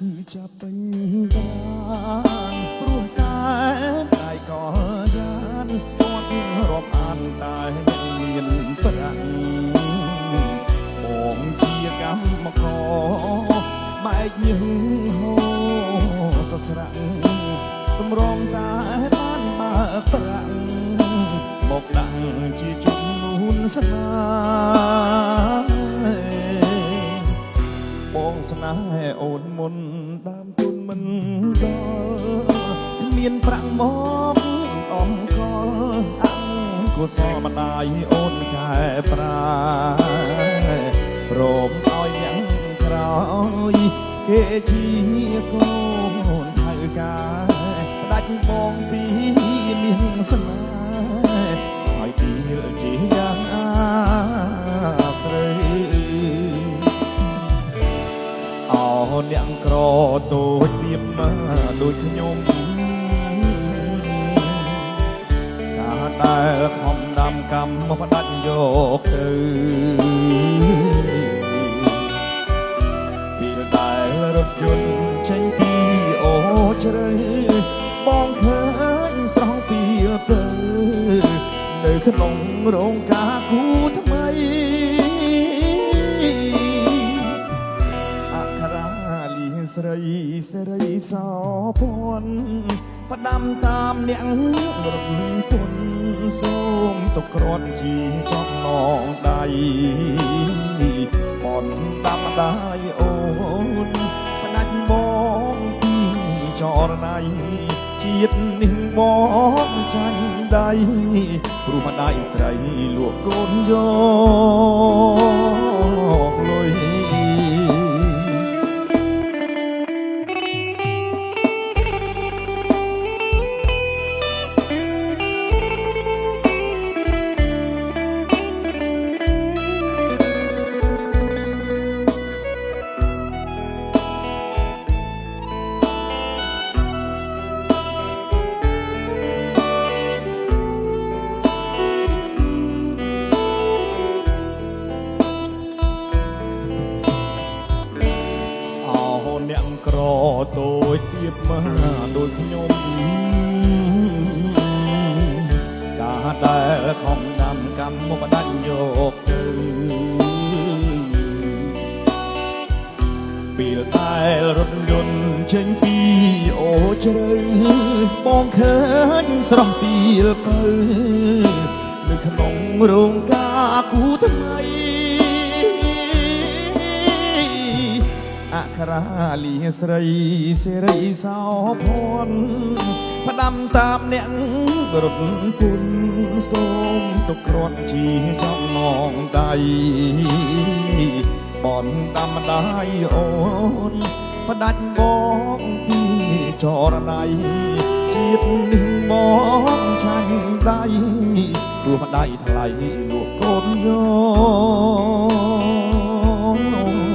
ឈឺចាប់ពេញបានព្រោះតែតែក៏យ៉ានគាត់រាប់អានតែមានប្រាក់បងជាកម្មករបែកញើសហូសស្រាក់តម្រងតែបានបើប្រាក់មកដាក់ជាជំនួនស្នេហ៍បងស្នេហ៍អូនមុនដើមទុនមិនដល់គ្មានប្រាក់មកអំកលអង្គុសលម្ដាយអូនកែប្រាព្រមឲ្យយ៉ាងក្រោយគេជាកូនថៅការផ្ដាច់បងពីមានស្នេហ៍ឲ្យពីជាយ៉ាងស្រីអោអ្នកក្រតូចទៀបណាដូចខ្ញុំកាលដែលខំដាំកម្មផ្ដាច់យកទៅពេលដែលរថយន្តចេញពីអូជ្រៅបងឃើញស្រស់ពីទៅនៅក្នុងរោងការគូថ្មីអក្ខរាលីស្រីសេរីសោភ័ណ្ឌផ្ដាំតាមអ្នករំពុនសូមទុកគ្រាន់ជាចំណងដៃបនដាំដៃអូនផ្ដាច់បងពីចរណៃជាតិនេះបងចាញ់ដៃព្រោះម្ដាយស្រីលួចកូនយកលុយអ្នកក្រតូចទៀតមកដូចខ្ញុំកាលដែលខំដាំកម្មមកផ្ដាច់យកទៅពេលដែលរថយន្តចេញពីអូជ្រៅបងឃើញស្រស់ពីលពៅនៅក្នុងរោងការគូថ្មីអក្ខរាលីស្រីសេរីសោភ័ណ្ឌផ្ដាំតាមអ្នករត់គុណសូមទុកគ្រាន់ជាចំណងដៃបនដាំដៃអូនផ្ដាច់បងពីចរណៃជាតិនេះបងចាញ់ដៃព្រោះម្ដាយថ្លៃលួចកូនយក